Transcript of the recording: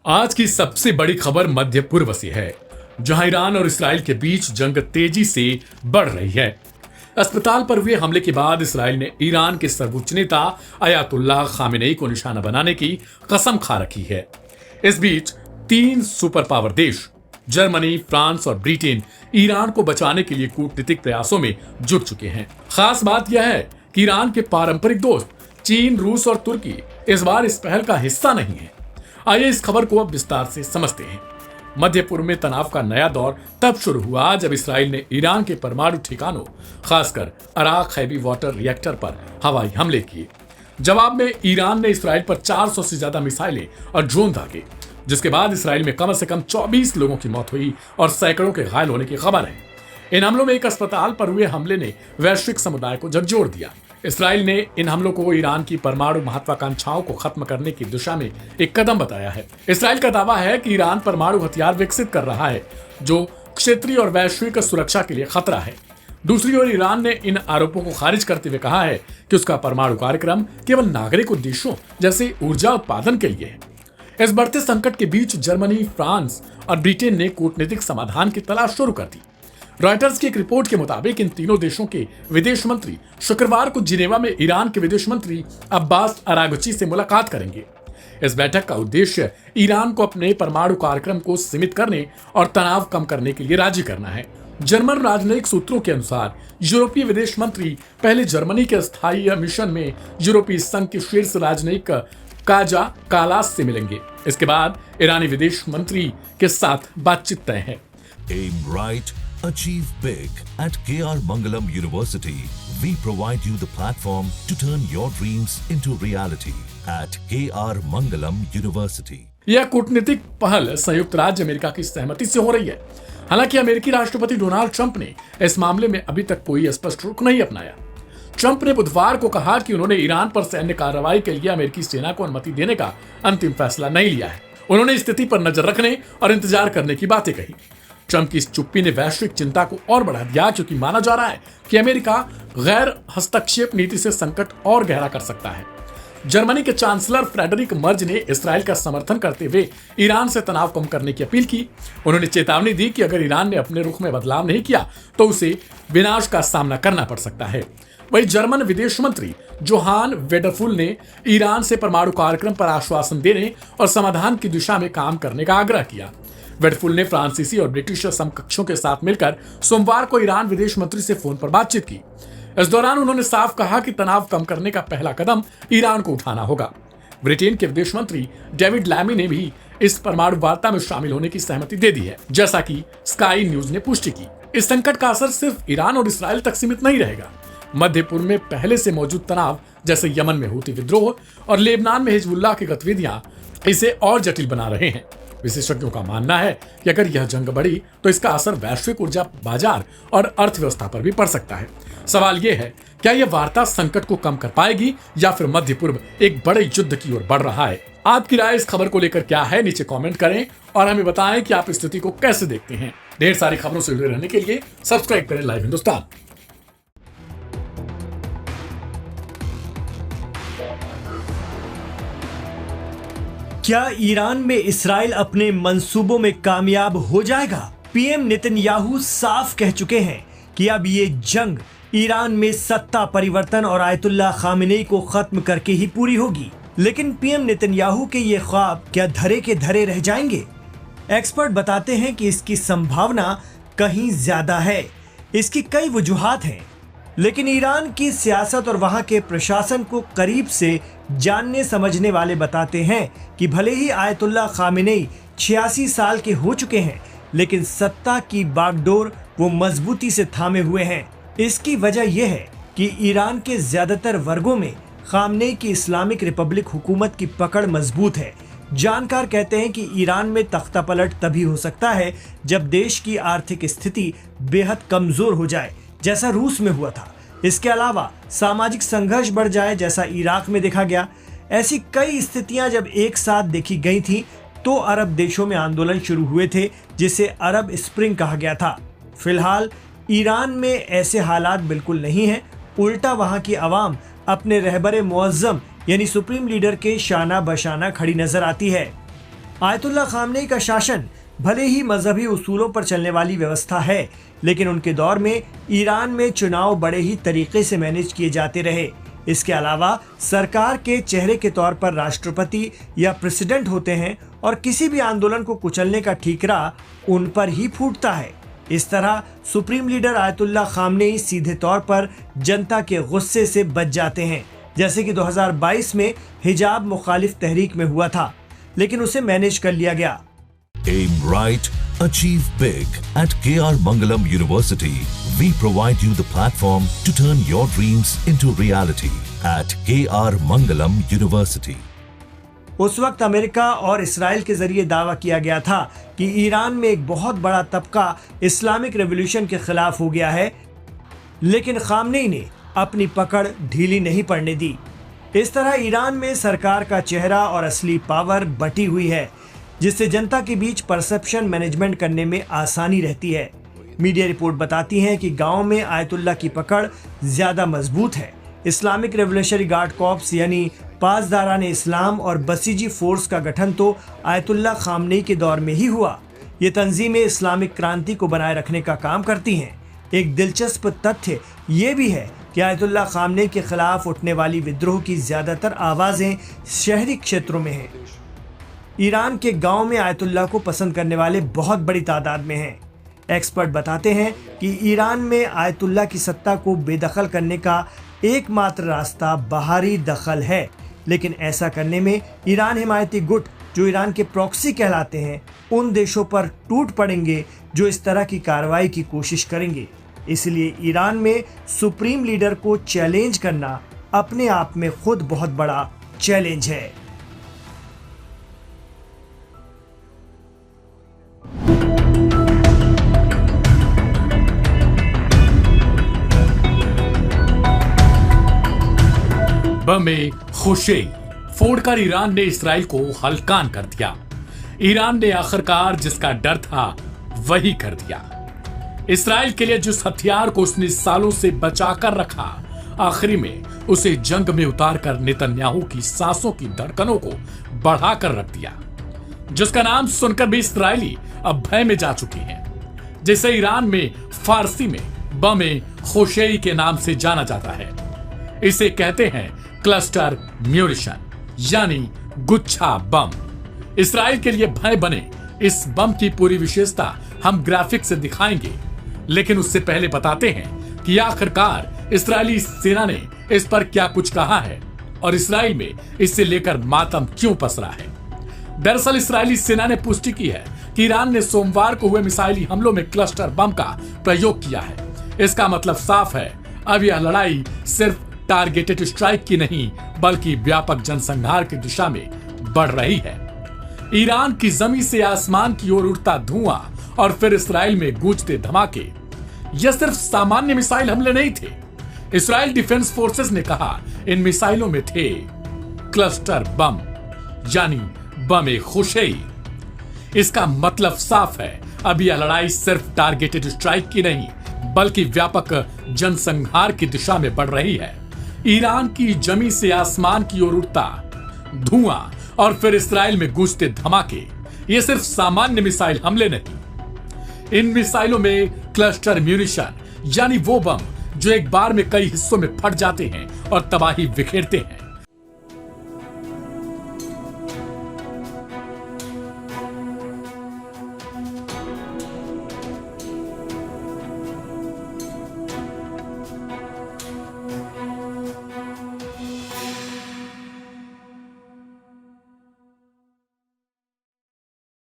आज की सबसे बड़ी खबर मध्य पूर्व से है, जहां ईरान और इसराइल के बीच जंग तेजी से बढ़ रही है। अस्पताल पर हुए हमले के बाद इसराइल ने ईरान के सर्वोच्च नेता अयातुल्लाह खामेनेई को निशाना बनाने की कसम खा रखी है। इस बीच 3 सुपर पावर देश जर्मनी, फ्रांस और ब्रिटेन ईरान को बचाने के लिए कूटनीतिक प्रयासों में जुट चुके हैं। खास बात यह है कि ईरान के पारंपरिक दोस्त चीन, रूस और तुर्की इस बार इस पहल का हिस्सा नहीं है। आइए इस खबर को अब विस्तार से समझते हैं। मध्य पूर्व में तनाव का नया दौर तब शुरू हुआ जब इसराइल ने ईरान के परमाणु ठिकानों, खासकर अराक हैवी वाटर रिएक्टर पर हवाई हमले किए। जवाब में ईरान ने इसराइल पर 400 से ज्यादा मिसाइलें और ड्रोन दागे, जिसके बाद इसराइल में कम से कम 24 लोगों की मौत हुई और सैकड़ों के घायल होने की खबर है। इन हमलों में एक अस्पताल पर हुए हमले ने वैश्विक समुदाय को झकझोर दिया। इसराइल ने इन हमलों को ईरान की परमाणु महत्वाकांक्षाओं को खत्म करने की दिशा में एक कदम बताया है। इसराइल का दावा है कि ईरान परमाणु हथियार विकसित कर रहा है, जो क्षेत्रीय और वैश्विक सुरक्षा के लिए खतरा है। दूसरी ओर ईरान ने इन आरोपों को खारिज करते हुए कहा है कि उसका परमाणु कार्यक्रम केवल नागरिक उद्देश्यों जैसे ऊर्जा उत्पादन के लिए है। इस बढ़ते संकट के बीच जर्मनी, फ्रांस और ब्रिटेन ने कूटनीतिक समाधान की तलाश शुरू कर दी। रॉयटर्स की एक रिपोर्ट के मुताबिक इन तीनों देशों के विदेश मंत्री शुक्रवार को जिनेवा में ईरान के विदेश मंत्री अब्बास अरागची से मुलाकात करेंगे। इस बैठक का उद्देश्य ईरान को अपने परमाणु कार्यक्रम को सीमित करने और तनाव कम करने के लिए राजी करना है। जर्मन राजनयिक सूत्रों के अनुसार यूरोपीय विदेश मंत्री पहले जर्मनी के स्थायी मिशन में यूरोपीय संघ के शीर्ष राजनयिक काजा कालास से मिलेंगे। इसके बाद ईरानी विदेश मंत्री के साथ बातचीत तय है। Aim right, achieve big. At KR Mangalam University, we provide you the platform to turn your dreams into reality. At KR Mangalam University. यह कूटनीतिक पहल संयुक्त राज्य अमेरिका की सहमति से हो रही है। हालांकि अमेरिकी राष्ट्रपति डोनाल्ड ट्रंप ने इस मामले में अभी तक कोई स्पष्ट रुख नहीं अपनाया। ट्रंप ने बुधवार को कहा कि उन्होंने ईरान पर सैन्य कार्रवाई के लिए अमेरिकी सेना को अनुमति देने का अंतिम फैसला नहीं लिया है। उन्होंने स्थिति पर नजर रखने और इंतजार करने की बातें कही। ट्रंप की इस चुप्पी ने वैश्विक चिंता को और बढ़ा दिया, क्योंकि माना जा रहा है कि अमेरिका गैर हस्तक्षेप नीति से संकट और गहरा कर सकता है। जर्मनी के चांसलर फ्रेडरिक मर्ज ने इसराइल का समर्थन करते हुए ईरान से तनाव कम करने की अपील की। उन्होंने चेतावनी दी कि अगर ईरान ने अपने रुख में बदलाव नहीं किया तो उसे विनाश का सामना करना पड़ सकता है। वहीं जर्मन विदेश मंत्री जोहान वेडरफुल ने ईरान से परमाणु कार्यक्रम पर आश्वासन देने और समाधान की दिशा में काम करने का आग्रह किया। वेडफुल ने फ्रांसीसी और ब्रिटिश समकक्षों के साथ मिलकर सोमवार को ईरान विदेश मंत्री से फोन पर बातचीत की। इस दौरान उन्होंने साफ कहा कि तनाव कम करने का पहला कदम ईरान को उठाना होगा। ब्रिटेन के विदेश मंत्री डेविड लैमी ने भी इस परमाणु वार्ता में शामिल होने की सहमति दे दी है, जैसा कि स्काई न्यूज ने पुष्टि की। इस संकट का असर सिर्फ ईरान और इसराइल तक सीमित नहीं रहेगा। मध्य पूर्व में पहले से मौजूद तनाव, जैसे यमन में हूती विद्रोह और लेबनान में हिजबुल्लाह की गतिविधियां इसे और जटिल बना रहे हैं। विशेषज्ञों का मानना है कि अगर यह जंग बढ़ी तो इसका असर वैश्विक ऊर्जा बाजार और अर्थव्यवस्था पर भी पड़ सकता है। सवाल यह है, क्या यह वार्ता संकट को कम कर पाएगी या फिर मध्य पूर्व एक बड़े युद्ध की ओर बढ़ रहा है? आपकी राय इस खबर को लेकर क्या है? नीचे कमेंट करें और हमें बताएं कि आप स्थिति को कैसे देखते हैं। ढेर सारी खबरों से जुड़े रहने के लिए सब्सक्राइब करें लाइव हिंदुस्तान। क्या ईरान में इसराइल अपने मंसूबों में कामयाब हो जाएगा? पीएम नेतन्याहू साफ कह चुके हैं कि अब ये जंग ईरान में सत्ता परिवर्तन और आयतुल्लाह खामेनेई को खत्म करके ही पूरी होगी। लेकिन पीएम नेतन्याहू के ये ख्वाब क्या धरे के धरे रह जाएंगे? एक्सपर्ट बताते हैं कि इसकी संभावना कहीं ज्यादा है। इसकी कई वजूहात हैं, लेकिन ईरान की सियासत और वहां के प्रशासन को करीब से जानने समझने वाले बताते हैं कि भले ही आयतुल्लाह खामेनेई 86 साल के हो चुके हैं, लेकिन सत्ता की बागडोर वो मजबूती से थामे हुए हैं। इसकी वजह यह है कि ईरान के ज्यादातर वर्गों में खामेनेई की इस्लामिक रिपब्लिक हुकूमत की पकड़ मजबूत है। जानकार कहते हैं कि ईरान में तख्ता पलट तभी हो सकता है जब देश की आर्थिक स्थिति बेहद कमजोर हो जाए, जैसा रूस में हुआ था। इसके अलावा सामाजिक संघर्ष बढ़ जाए, जैसा इराक में देखा गया। ऐसी कई स्थितियां जब एक साथ देखी गई थी तो अरब देशों में आंदोलन शुरू हुए थे, जिसे अरब स्प्रिंग कहा गया था। फिलहाल ईरान में ऐसे हालात बिल्कुल नहीं हैं। उल्टा वहां की आवाम अपने रहबरे मुअज्जम यानी सुप्रीम लीडर के शाना बशाना खड़ी नजर आती है। आयतुल्लाह खामनेई का शासन भले ही मजहबी उसूलों पर चलने वाली व्यवस्था है, लेकिन उनके दौर में ईरान में चुनाव बड़े ही तरीके से मैनेज किए जाते रहे। इसके अलावा सरकार के चेहरे के तौर पर राष्ट्रपति या प्रेसिडेंट होते हैं और किसी भी आंदोलन को कुचलने का ठीकरा उन पर ही फूटता है। इस तरह सुप्रीम लीडर आयतुल्लाह खामनेई सीधे तौर पर जनता के गुस्से से बच जाते हैं, जैसे कि 2022 में हिजाब मुखालिफ तहरीक में हुआ था, लेकिन उसे मैनेज कर लिया गया। Aim right, achieve big. At KR Mangalam University, we provide you the platform to turn your dreams into reality. At KR Mangalam University. उस वक्त अमेरिका और इसराइल के जरिए दावा किया गया था कि ईरान में एक बहुत बड़ा तबका इस्लामिक रेवोल्यूशन के खिलाफ हो गया है, लेकिन खामनेई ने अपनी पकड़ ढीली नहीं पड़ने दी। इस तरह ईरान में सरकार का चेहरा और असली पावर बटी हुई है, जिससे जनता के बीच परसेप्शन मैनेजमेंट करने में आसानी रहती है। मीडिया रिपोर्ट बताती हैं कि गांव में आयतुल्लाह की पकड़ ज्यादा मजबूत है। इस्लामिक रेवोल्यूशनरी गार्ड कॉर्प्स यानी पासदारान इस्लाम और बसीजी फोर्स का गठन तो आयतुल्लाह खामनेई के दौर में ही हुआ। ये तंजीमें इस्लामिक क्रांति को बनाए रखने का काम करती हैं। एक दिलचस्प तथ्य ये भी है कि आयतुल्लाह खामनेई के खिलाफ उठने वाली विद्रोह की ज्यादातर आवाजें शहरी क्षेत्रों में हैं। ईरान के गांव में आयतुल्लाह को पसंद करने वाले बहुत बड़ी तादाद में हैं। एक्सपर्ट बताते हैं कि ईरान में आयतुल्लाह की सत्ता को बेदखल करने का एकमात्र रास्ता बाहरी दखल है, लेकिन ऐसा करने में ईरान हिमायती गुट जो ईरान के प्रॉक्सी कहलाते हैं, उन देशों पर टूट पड़ेंगे जो इस तरह की कार्रवाई की कोशिश करेंगे। इसलिए ईरान में सुप्रीम लीडर को चैलेंज करना अपने आप में खुद बहुत बड़ा चैलेंज है। बम खुशेई फोड़कर ईरान ने इसराइल को हलकान कर दिया। ईरान ने आखिरकार जिसका डर था वही कर दिया। इसराइल के लिए जिस हथियार को उसने सालों से बचाकर रखा, आखिरी में उसे जंग में उतारकर नेतन्याहू की सांसों की धड़कनों को बढ़ाकर रख दिया, जिसका नाम सुनकर भी इसराइली अब भय में जा चुके हैं, जिसे ईरान में फारसी में बम खुशेई के नाम से जाना जाता है। इसे कहते हैं क्लस्टर म्यूनिशन यानी गुच्छा बम। इसराइल के लिए भय बने इस बम की पूरी विशेषता हम ग्राफिक से दिखाएंगे, लेकिन उससे पहले बताते हैं कि आखिरकार इस्राएली सेना ने इस पर क्या कुछ कहा है और इसराइल में इससे लेकर मातम क्यों पसरा है। दरअसल इस्राएली सेना ने पुष्टि की है कि ईरान ने सोमवार को हुए मिसाइली हमलों में क्लस्टर बम का प्रयोग किया है। इसका मतलब साफ है, अब यह लड़ाई सिर्फ टारगेटेड स्ट्राइक की नहीं बल्कि व्यापक जनसंहार की दिशा में बढ़ रही है। ईरान की जमीन से आसमान की ओर उड़ता धुआं और फिर इसराइल में गूंजते धमाके, यह सिर्फ सामान्य मिसाइल हमले नहीं थे। इसराइल डिफेंस फोर्सेस ने कहा इन मिसाइलों में थे क्लस्टर बम यानी बम खुशेई। इसका मतलब साफ है, अब यह लड़ाई सिर्फ टारगेटेड स्ट्राइक की नहीं बल्कि व्यापक जनसंहार की दिशा में बढ़ रही है। ईरान की जमीन से आसमान की ओर उड़ता धुआं और फिर इसराइल में गूंजते धमाके, ये सिर्फ सामान्य मिसाइल हमले नहीं। इन मिसाइलों में क्लस्टर म्यूनिशन यानी वो बम जो एक बार में कई हिस्सों में फट जाते हैं और तबाही बिखेरते हैं।